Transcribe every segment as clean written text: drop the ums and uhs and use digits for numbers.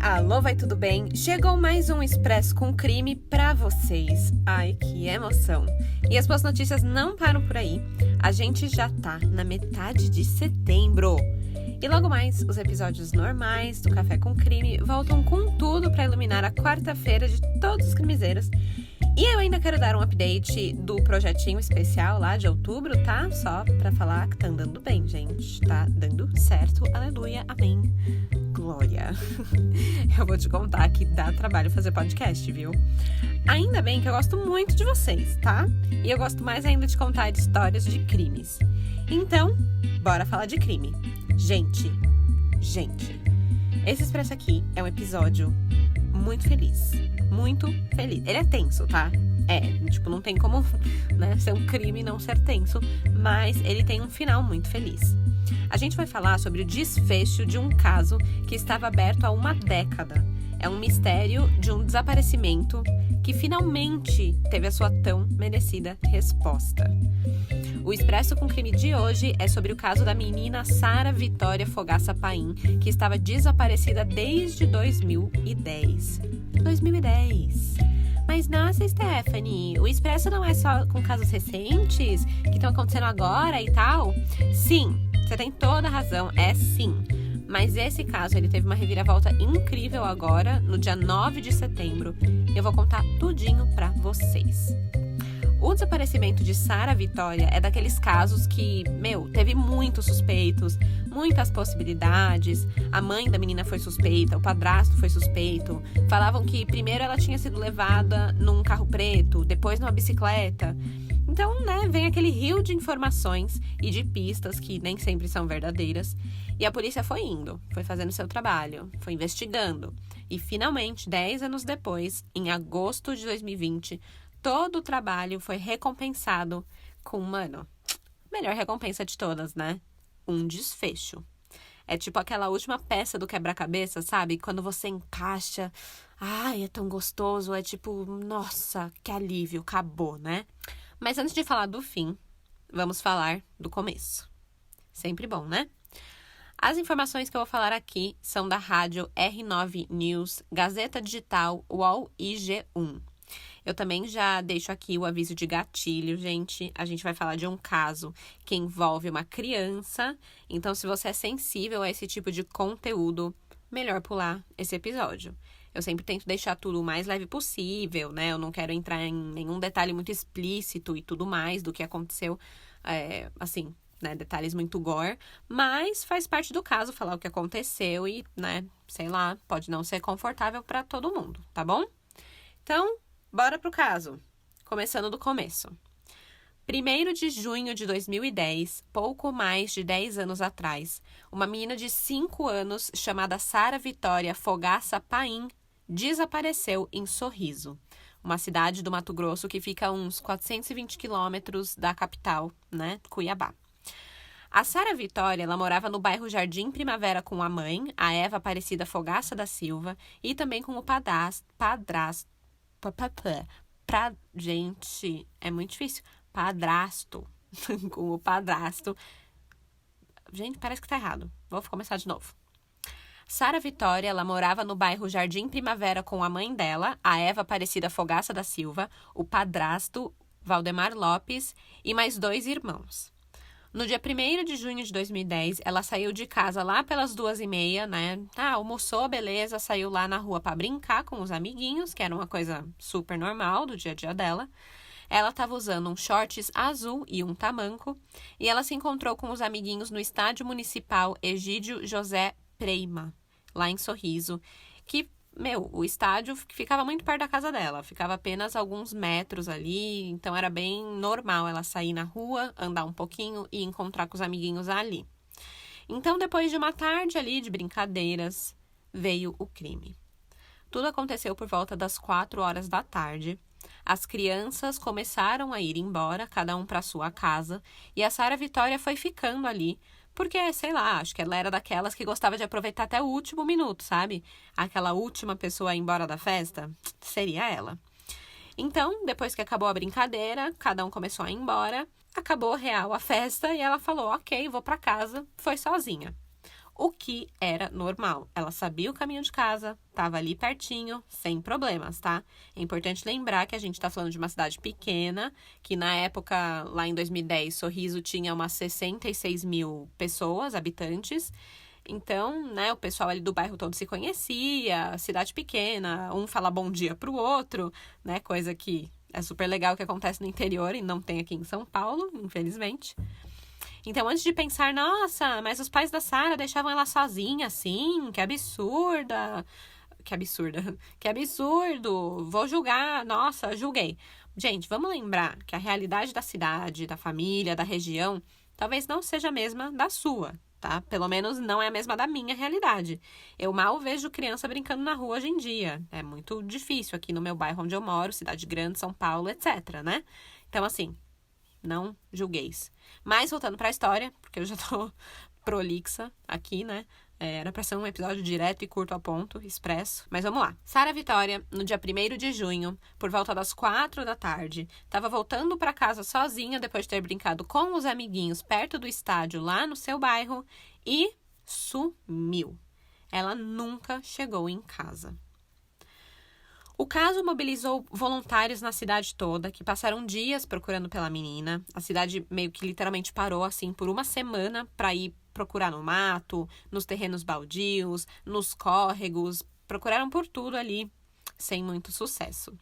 Alô, vai tudo bem? Chegou mais um Expresso com Crime pra vocês. Ai, que emoção! E as boas notícias não param por aí. A gente já tá na metade de setembro. E logo mais, os episódios normais do Café com Crime voltam com tudo pra iluminar a quarta-feira de todos os crimezeiros. E eu ainda quero dar um update do projetinho especial lá de outubro, tá? Só pra falar que tá andando bem, gente. Tá dando certo. Aleluia. Amém. Glória. Eu vou te contar que dá trabalho fazer podcast, viu? Ainda bem que eu gosto muito de vocês, tá? E eu gosto mais ainda de contar histórias de crimes. Então, bora falar de crime. Gente, esse Expresso aqui é um episódio muito feliz. Muito feliz. Ele é tenso, tá? Não tem como, né, ser um crime e não ser tenso, mas ele tem um final muito feliz. A gente vai falar sobre o desfecho de um caso que estava aberto há uma década. É um mistério de um desaparecimento que finalmente teve a sua tão merecida resposta. O Expresso com Crime de hoje é sobre o caso da menina Sara Vitória Fogaça Paim, que estava desaparecida desde 2010. 2010. Mas nossa, Stephanie, o Expresso não é só com casos recentes que estão acontecendo agora e tal? Sim, você tem toda a razão, é sim. Mas esse caso, ele teve uma reviravolta incrível agora, no dia 9 de setembro. Eu vou contar tudinho pra vocês. O desaparecimento de Sara Vitória é daqueles casos que, teve muitos suspeitos, muitas possibilidades. A mãe da menina foi suspeita, o padrasto foi suspeito. Falavam que primeiro ela tinha sido levada num carro preto, depois numa bicicleta. Então, vem aquele rio de informações e de pistas que nem sempre são verdadeiras. E a polícia foi indo, foi fazendo seu trabalho, foi investigando. E finalmente, 10 anos depois, em agosto de 2020, todo o trabalho foi recompensado com, melhor recompensa de todas, né? Um desfecho. É tipo aquela última peça do quebra-cabeça, sabe? Quando você encaixa, é tão gostoso, é tipo, nossa, que alívio, acabou, né? Mas antes de falar do fim, vamos falar do começo. Sempre bom, né? As informações que eu vou falar aqui são da rádio R9 News, Gazeta Digital, UOL e G1. Eu também já deixo aqui o aviso de gatilho, gente. A gente vai falar de um caso que envolve uma criança. Então, se você é sensível a esse tipo de conteúdo, melhor pular esse episódio. Eu sempre tento deixar tudo o mais leve possível, né? Eu não quero entrar em nenhum detalhe muito explícito e tudo mais do que aconteceu, detalhes muito gore. Mas faz parte do caso falar o que aconteceu e, pode não ser confortável para todo mundo, tá bom? Então, bora pro caso. Começando do começo. 1º de junho de 2010, pouco mais de 10 anos atrás, uma menina de 5 anos chamada Sara Vitória Fogaça Paim desapareceu em Sorriso, uma cidade do Mato Grosso que fica a uns 420 quilômetros da capital, Cuiabá. A Sara Vitória, ela morava no bairro Jardim Primavera com a mãe, a Eva Aparecida Fogaça da Silva, e também com o padrasto. Gente, é muito difícil. Padrasto. Com o padrasto. Gente, parece que tá errado. Vou começar de novo. Sara Vitória, ela morava no bairro Jardim Primavera com a mãe dela, a Eva Aparecida Fogaça da Silva, o padrasto Valdemar Lopes e mais 2 irmãos. No dia 1º de junho de 2010, ela saiu de casa lá pelas 2h30, almoçou, beleza, saiu lá na rua para brincar com os amiguinhos, que era uma coisa super normal do dia a dia dela. Ela estava usando um shorts azul e um tamanco, e ela se encontrou com os amiguinhos no Estádio Municipal Egídio José Preima, lá em Sorriso, que, o estádio ficava muito perto da casa dela, ficava apenas alguns metros ali, então era bem normal ela sair na rua, andar um pouquinho e encontrar com os amiguinhos ali. Então, depois de uma tarde ali de brincadeiras, veio o crime. Tudo aconteceu por volta das 4 horas da tarde. As crianças começaram a ir embora, cada um para sua casa, e a Sara Vitória foi ficando ali, porque, acho que ela era daquelas que gostava de aproveitar até o último minuto, sabe? Aquela última pessoa a ir embora da festa, seria ela. Então, depois que acabou a brincadeira, cada um começou a ir embora, acabou real a festa e ela falou, ok, vou para casa, foi sozinha. o que era normal. Ela sabia o caminho de casa, estava ali pertinho, sem problemas, tá? É importante lembrar que a gente está falando de uma cidade pequena, que na época, lá em 2010, Sorriso tinha umas 66 mil pessoas, habitantes. Então, né, o pessoal ali do bairro todo se conhecia, cidade pequena, um fala bom dia pro outro, né, coisa que é super legal que acontece no interior e não tem aqui em São Paulo, infelizmente. Então, antes de pensar, nossa, mas os pais da Sarah deixavam ela sozinha assim, que absurda, que absurdo, vou julgar, nossa, julguei. Gente, vamos lembrar que a realidade da cidade, da família, da região, talvez não seja a mesma da sua, tá? Pelo menos não é a mesma da minha realidade. Eu mal vejo criança brincando na rua hoje em dia. É muito difícil aqui no meu bairro onde eu moro, cidade grande, São Paulo, etc, né? Então, assim, não julgueis. Mas, voltando para a história, porque eu já tô prolixa aqui, né? Era pra ser um episódio direto e curto ao ponto, expresso. Mas vamos lá. Sarah Vitória, no dia 1º de junho, por volta das 4 da tarde, estava voltando para casa sozinha depois de ter brincado com os amiguinhos perto do estádio lá no seu bairro e sumiu. Ela nunca chegou em casa. O caso mobilizou voluntários na cidade toda, que passaram dias procurando pela menina. A cidade meio que literalmente parou, assim, por uma semana para ir procurar no mato, nos terrenos baldios, nos córregos. Procuraram por tudo ali, sem muito sucesso.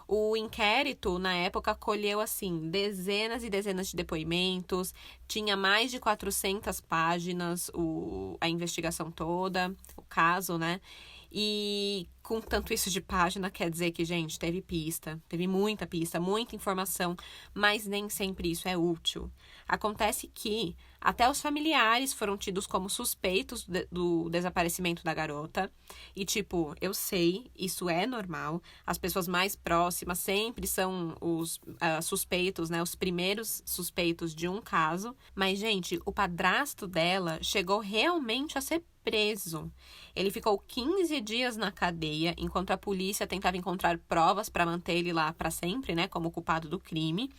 O inquérito, na época, colheu, assim, dezenas e dezenas de depoimentos. Tinha mais de 400 páginas a investigação toda, o caso, né? E com tanto isso de página, quer dizer que, gente, teve muita pista, muita informação, mas nem sempre isso é útil. Acontece que até os familiares foram tidos como suspeitos do desaparecimento da garota. E, tipo, eu sei, isso é normal. As pessoas mais próximas sempre são os suspeitos, né? Os primeiros suspeitos de um caso. Mas, gente, o padrasto dela chegou realmente a ser preso. Ele ficou 15 dias na cadeia, enquanto a polícia tentava encontrar provas para manter ele lá para sempre, né, como culpado do crime.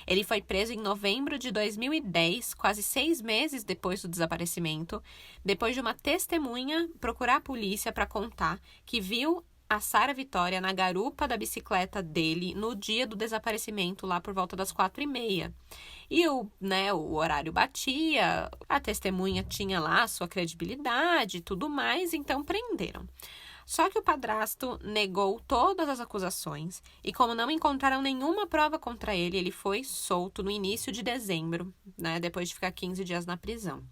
Ele foi preso em novembro de 2010, quase 6 meses depois do desaparecimento, depois de uma testemunha procurar a polícia para contar que viu a Sarah Vitória na garupa da bicicleta dele no dia do desaparecimento, lá por volta das 4h30. E o horário batia, a testemunha tinha lá a sua credibilidade e tudo mais, então prenderam. Só que o padrasto negou todas as acusações e, como não encontraram nenhuma prova contra ele, ele foi solto no início de dezembro, né, depois de ficar 15 dias na prisão.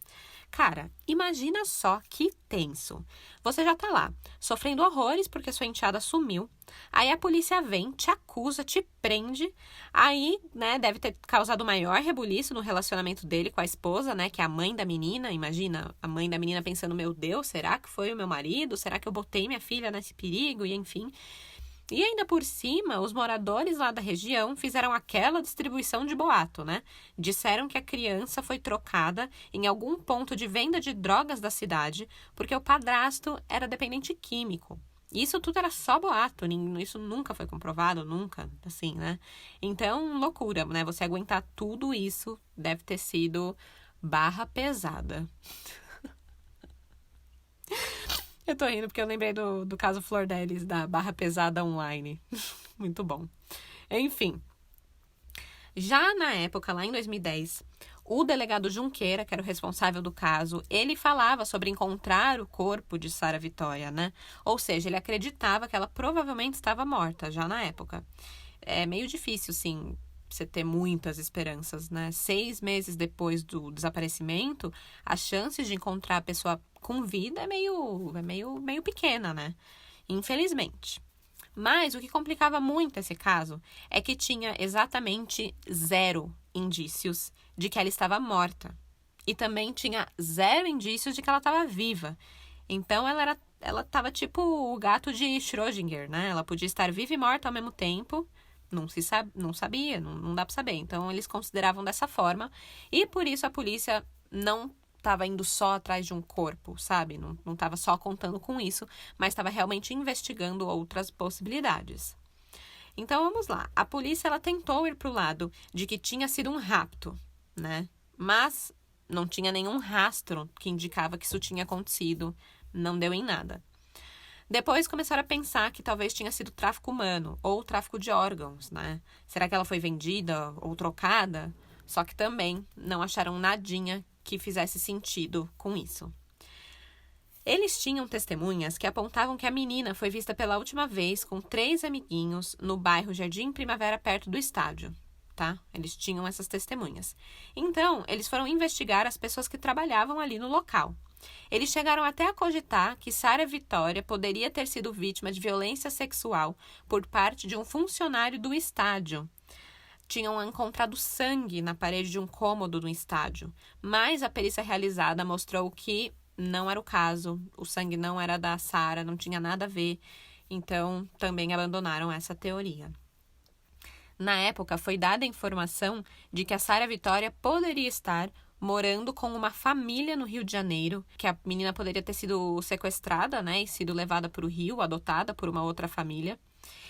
Cara, imagina só que tenso. Você já tá lá, sofrendo horrores porque sua enteada sumiu. Aí a polícia vem, te acusa, te prende. Aí, né, deve ter causado maior rebuliço no relacionamento dele com a esposa, né, que é a mãe da menina. Imagina, a mãe da menina pensando, meu Deus, será que foi o meu marido? Será que eu botei minha filha nesse perigo? E enfim. E ainda por cima, os moradores lá da região fizeram aquela distribuição de boato, né? Disseram que a criança foi trocada em algum ponto de venda de drogas da cidade porque o padrasto era dependente químico. Isso tudo era só boato, isso nunca foi comprovado, nunca, assim, né? Então, loucura, né? Você aguentar tudo isso deve ter sido barra pesada. Eu tô rindo porque eu lembrei do caso Flor Delis, da barra pesada online. Muito bom. Enfim. Já na época, lá em 2010, o delegado Junqueira, que era o responsável do caso, ele falava sobre encontrar o corpo de Sarah Vitória, né? Ou seja, ele acreditava que ela provavelmente estava morta, já na época. É meio difícil, sim, você ter muitas esperanças, né? 6 meses depois do desaparecimento, as chances de encontrar a pessoa com vida é meio pequena, né? Infelizmente. Mas o que complicava muito esse caso é que tinha exatamente 0 indícios de que ela estava morta. E também tinha 0 indícios de que ela estava viva. Então ela estava tipo o gato de Schrödinger, né? Ela podia estar viva e morta ao mesmo tempo. Não sabia, não dá para saber. Então eles consideravam dessa forma. E por isso a polícia não estava indo só atrás de um corpo, sabe? Não estava só contando com isso, mas estava realmente investigando outras possibilidades. Então, vamos lá. A polícia, ela tentou ir para o lado de que tinha sido um rapto, né? Mas Não tinha nenhum rastro que indicava que isso tinha acontecido. Não deu em nada. Depois começaram a pensar que talvez tinha sido tráfico humano ou tráfico de órgãos, né? Será que ela foi vendida ou trocada? Só que também não acharam nadinha que fizesse sentido com isso. Eles tinham testemunhas que apontavam que a menina foi vista pela última vez com 3 amiguinhos no bairro Jardim Primavera, perto do estádio, tá? Eles tinham essas testemunhas. Então, eles foram investigar as pessoas que trabalhavam ali no local. Eles chegaram até a cogitar que Sara Vitória poderia ter sido vítima de violência sexual por parte de um funcionário do estádio. Tinham encontrado sangue na parede de um cômodo do estádio, mas a perícia realizada mostrou que não era o caso, o sangue não era da Sara, não tinha nada a ver, então também abandonaram essa teoria. Na época, foi dada a informação de que a Sara Vitória poderia estar morando com uma família no Rio de Janeiro, que a menina poderia ter sido sequestrada, né, e sido levada para o Rio, adotada por uma outra família.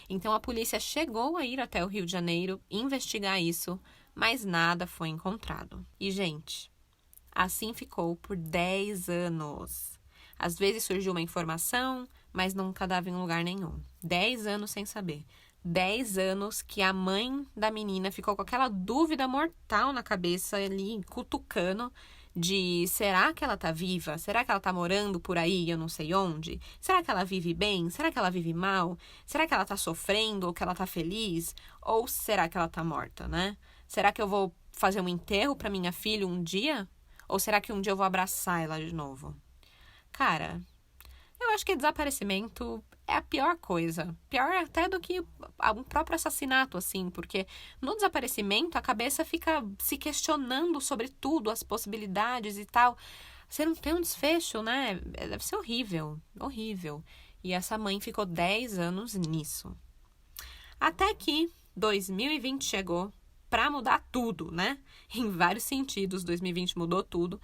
Então, a polícia chegou a ir até o Rio de Janeiro investigar isso, mas nada foi encontrado. E, gente, assim ficou por 10 anos. Às vezes surgiu uma informação, mas nunca dava em lugar nenhum. 10 anos sem saber. 10 anos que a mãe da menina ficou com aquela dúvida mortal na cabeça ali, cutucando, de será que ela tá viva? Será que ela tá morando por aí, eu não sei onde? Será que ela vive bem? Será que ela vive mal? Será que ela tá sofrendo ou que ela tá feliz? Ou será que ela tá morta, né? Será que eu vou fazer um enterro pra minha filha um dia? Ou será que um dia eu vou abraçar ela de novo? Cara, eu acho que desaparecimento é a pior coisa. Pior até do que um próprio assassinato, assim. Porque no desaparecimento, a cabeça fica se questionando sobre tudo, as possibilidades e tal. Você não tem um desfecho, né? Deve ser horrível. Horrível. E essa mãe ficou 10 anos nisso. Até que 2020 chegou para mudar tudo, né? Em vários sentidos, 2020 mudou tudo.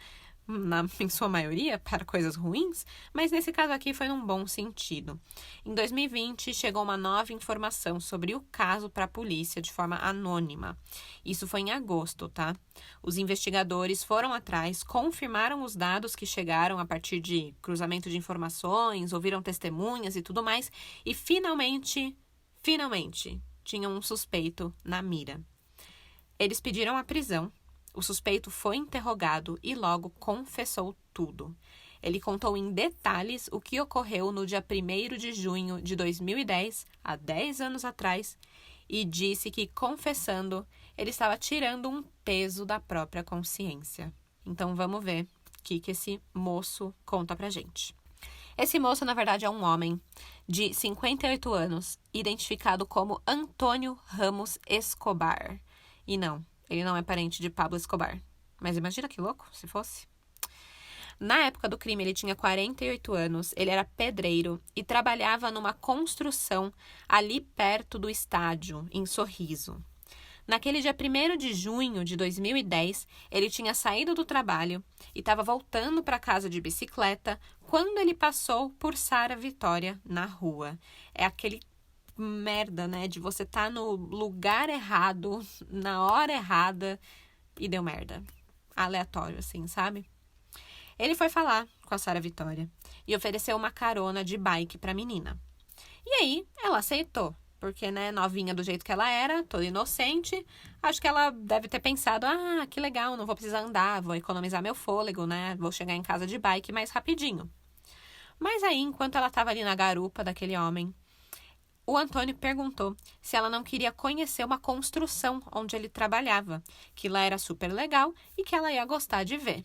Em sua maioria, para coisas ruins, mas nesse caso aqui foi num bom sentido. Em 2020, chegou uma nova informação sobre o caso para a polícia de forma anônima. Isso foi em agosto, tá? Os investigadores foram atrás, confirmaram os dados que chegaram a partir de cruzamento de informações, ouviram testemunhas e tudo mais, e finalmente, tinham um suspeito na mira. Eles pediram a prisão. O suspeito foi interrogado e logo confessou tudo. Ele contou em detalhes o que ocorreu no dia 1º de junho de 2010, há 10 anos atrás, e disse que, confessando, ele estava tirando um peso da própria consciência. Então vamos ver o que esse moço conta pra gente. Esse moço, na verdade, é um homem de 58 anos, identificado como Antônio Ramos Escobar. E não, ele não é parente de Pablo Escobar. Mas imagina que louco, se fosse. Na época do crime, ele tinha 48 anos, ele era pedreiro e trabalhava numa construção ali perto do estádio, em Sorriso. Naquele dia 1º de junho de 2010, ele tinha saído do trabalho e estava voltando para casa de bicicleta quando ele passou por Sara Vitória na rua. É aquele merda, né? De você estar no lugar errado, na hora errada e deu merda. Aleatório, assim, sabe? Ele foi falar com a Sara Vitória e ofereceu uma carona de bike pra menina. E aí, ela aceitou. Porque, né, novinha do jeito que ela era, toda inocente, acho que ela deve ter pensado, que legal, não vou precisar andar, vou economizar meu fôlego, né? Vou chegar em casa de bike mais rapidinho. Mas aí, enquanto ela estava ali na garupa daquele homem, o Antônio perguntou se ela não queria conhecer uma construção onde ele trabalhava, que lá era super legal e que ela ia gostar de ver.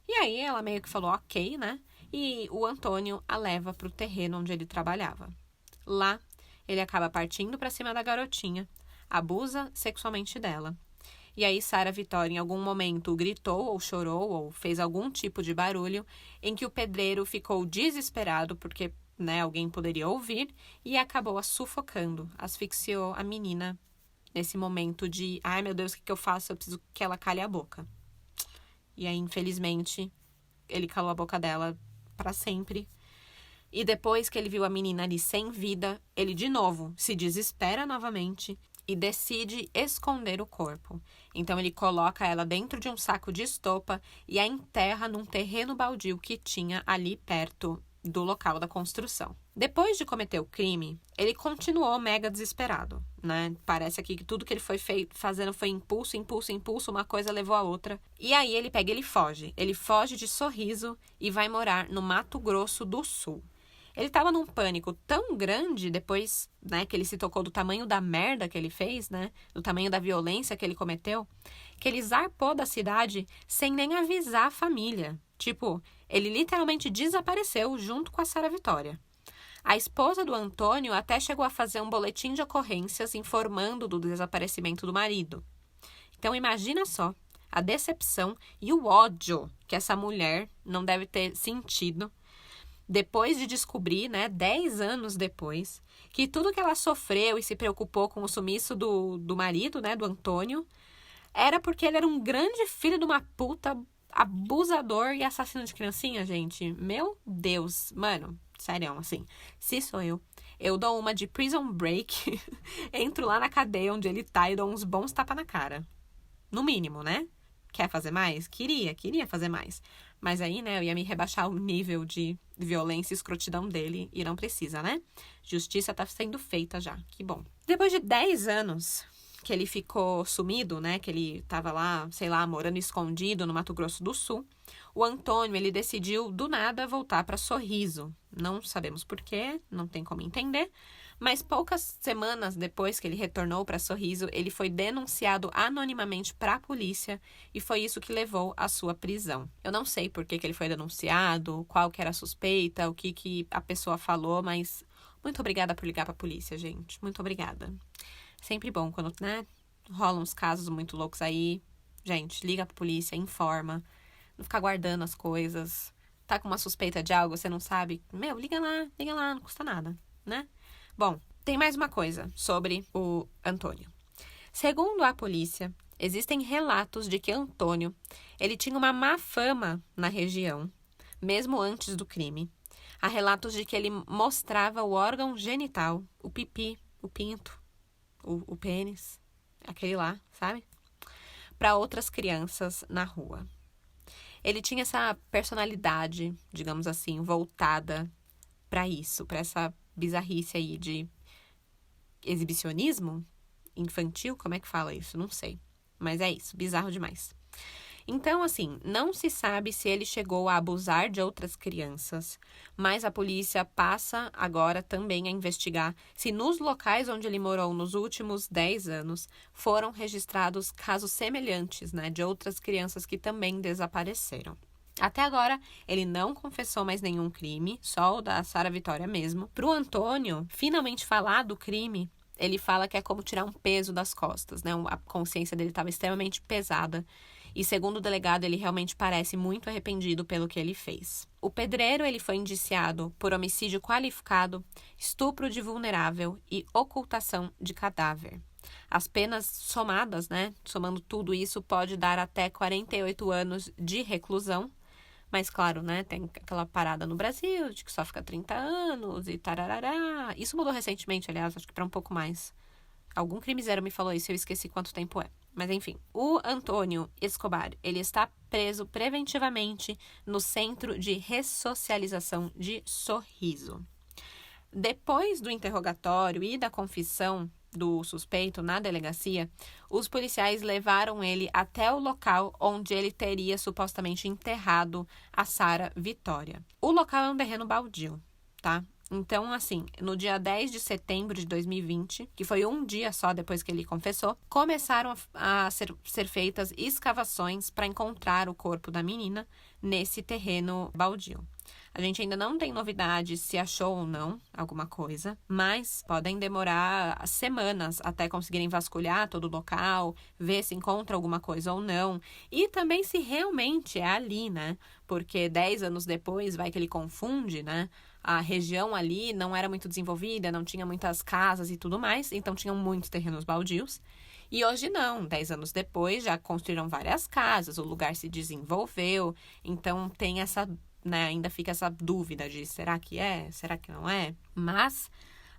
E aí ela meio que falou ok, né? E o Antônio a leva para o terreno onde ele trabalhava. Lá, ele acaba partindo para cima da garotinha, abusa sexualmente dela. E aí Sara Vitória, em algum momento, gritou ou chorou ou fez algum tipo de barulho em que o pedreiro ficou desesperado porque, né, alguém poderia ouvir e acabou a sufocando, asfixiou a menina nesse momento de ai meu Deus, o que eu faço? Eu preciso que ela cale a boca. E aí, infelizmente, ele calou a boca dela para sempre. E depois que ele viu a menina ali sem vida, ele de novo se desespera novamente e decide esconder o corpo. Então ele coloca ela dentro de um saco de estopa e a enterra num terreno baldio que tinha ali perto do local da construção. Depois de cometer o crime, ele continuou mega desesperado, né? Parece aqui que tudo que ele foi fazendo foi impulso, impulso, impulso, uma coisa levou a outra. E aí ele foge. Ele foge de Sorriso e vai morar no Mato Grosso do Sul. Ele estava num pânico tão grande depois, né, que ele se tocou do tamanho da merda que ele fez, né, do tamanho da violência que ele cometeu, que ele zarpou da cidade sem nem avisar a família. Tipo, ele literalmente desapareceu junto com a Sara Vitória. A esposa do Antônio até chegou a fazer um boletim de ocorrências informando do desaparecimento do marido. Então imagina só a decepção e o ódio que essa mulher não deve ter sentido depois de descobrir, né, 10 anos depois, que tudo que ela sofreu e se preocupou com o sumiço do marido, né, do Antônio, era porque ele era um grande filho de uma puta, abusador e assassino de criancinha, gente. Meu Deus, mano, sério, assim, se sou eu dou uma de Prison Break, entro lá na cadeia onde ele tá e dou uns bons tapas na cara. No mínimo, né? Quer fazer mais? Queria fazer mais. Mas aí, né, eu ia me rebaixar o nível de violência e escrotidão dele e não precisa, né? Justiça tá sendo feita já, que bom. Depois de 10 anos que ele ficou sumido, né, que ele tava lá, sei lá, morando escondido no Mato Grosso do Sul, o Antônio, ele decidiu do nada voltar para Sorriso. Não sabemos por quê, não tem como entender. Mas poucas semanas depois que ele retornou para Sorriso, ele foi denunciado anonimamente para a polícia e foi isso que levou à sua prisão. Eu não sei por que ele foi denunciado, qual que era a suspeita, o que a pessoa falou, mas muito obrigada por ligar para a polícia, gente. Muito obrigada. Sempre bom quando, né, rolam uns casos muito loucos aí. Gente, liga para a polícia, informa, não ficar guardando as coisas. Tá com uma suspeita de algo, você não sabe? Meu, liga lá, não custa nada, né? Bom, tem mais uma coisa sobre o Antônio. Segundo a polícia, existem relatos de que Antônio, ele tinha uma má fama na região, mesmo antes do crime. Há relatos de que ele mostrava o órgão genital, o pipi, o pinto, o pênis, aquele lá, sabe? Para outras crianças na rua. Ele tinha essa personalidade, digamos assim, voltada para isso, para essa bizarrice aí de exibicionismo infantil, como é que fala isso? Não sei. Mas é isso, bizarro demais. Então, assim, não se sabe se ele chegou a abusar de outras crianças, mas a polícia passa agora também a investigar se nos locais onde ele morou nos últimos 10 anos foram registrados casos semelhantes, né, de outras crianças que também desapareceram. Até agora, ele não confessou mais nenhum crime, só o da Sara Vitória mesmo. Pro Antônio finalmente falar do crime, ele fala que é como tirar um peso das costas, né? A consciência dele estava extremamente pesada. E segundo o delegado, ele realmente parece muito arrependido pelo que ele fez. O pedreiro, ele foi indiciado por homicídio qualificado, estupro de vulnerável e ocultação de cadáver. As penas somadas, né? Somando tudo isso, pode dar até 48 anos de reclusão. Mas, claro, né, tem aquela parada no Brasil de que só fica 30 anos e tararará. Isso mudou recentemente, aliás, acho que para um pouco mais. Algum crimezeiro me falou isso, eu esqueci quanto tempo é. Mas, enfim, o Antônio Escobar, ele está preso preventivamente no Centro de Ressocialização de Sorriso. Depois do interrogatório e da confissão do suspeito na delegacia, os policiais levaram ele até o local onde ele teria supostamente enterrado a Sara Vitória. O local é um terreno baldio, tá? Então, assim, no dia 10 de setembro de 2020, que foi um dia só depois que ele confessou, começaram a ser feitas escavações para encontrar o corpo da menina nesse terreno baldio. A gente ainda não tem novidade se achou ou não alguma coisa, mas podem demorar semanas até conseguirem vasculhar todo o local, ver se encontra alguma coisa ou não, e também se realmente é ali, né? Porque 10 anos depois vai que ele confunde, né? A região ali não era muito desenvolvida, não tinha muitas casas e tudo mais, então tinham muitos terrenos baldios. E hoje não, 10 anos depois já construíram várias casas, o lugar se desenvolveu, então tem essa, né, ainda fica essa dúvida de será que é, será que não é? Mas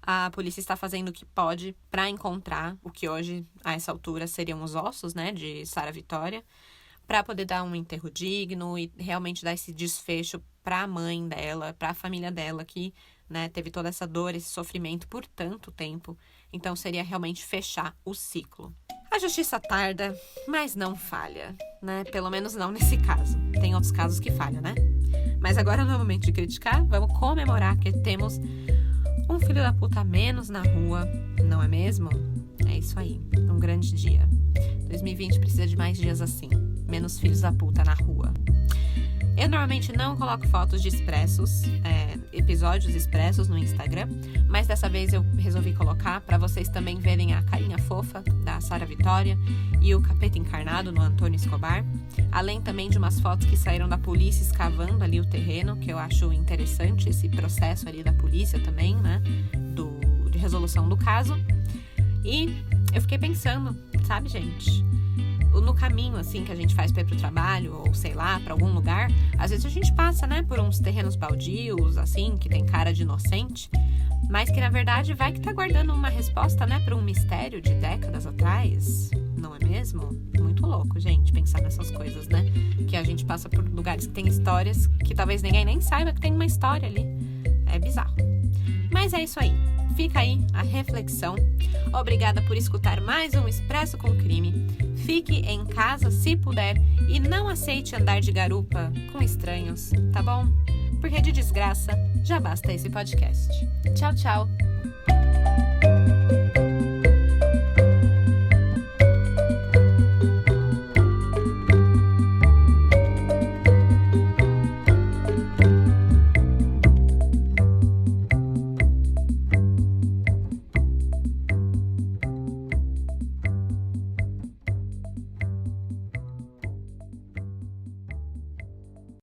A polícia está fazendo o que pode para encontrar o que hoje, a essa altura, seriam os ossos, né, de Sara Vitória, para poder dar um enterro digno e realmente dar esse desfecho para a mãe dela, para a família dela, que, né, teve toda essa dor, esse sofrimento por tanto tempo. Então, seria realmente fechar o ciclo. A justiça tarda, mas não falha, né? Pelo menos não nesse caso. Tem outros casos que falham, né? Mas agora não é o momento de criticar, vamos comemorar que temos um filho da puta a menos na rua, não é mesmo? É isso aí, um grande dia. 2020 precisa de mais dias assim, menos filhos da puta na rua. Eu normalmente não coloco fotos de expressos, episódios expressos no Instagram, mas dessa vez eu resolvi colocar para vocês também verem a carinha fofa da Sara Vitória e o capeta encarnado no Antônio Escobar, além também de umas fotos que saíram da polícia escavando ali o terreno, que eu acho interessante esse processo ali da polícia também, né, de resolução do caso. E eu fiquei pensando, sabe, gente, no caminho, assim, que a gente faz pra ir pro trabalho, ou sei lá, pra algum lugar, às vezes a gente passa, né, por uns terrenos baldios, assim, que tem cara de inocente, mas que, na verdade, vai que tá guardando uma resposta, né, pra um mistério de décadas atrás, não é mesmo? Muito louco, gente, pensar nessas coisas, né, que a gente passa por lugares que tem histórias que talvez ninguém nem saiba que tem uma história ali. É bizarro. Mas é isso aí. Fica aí a reflexão. Obrigada por escutar mais um Expresso com Crime. Fique em casa se puder e não aceite andar de garupa com estranhos, tá bom? Porque de desgraça já basta esse podcast. Tchau, tchau!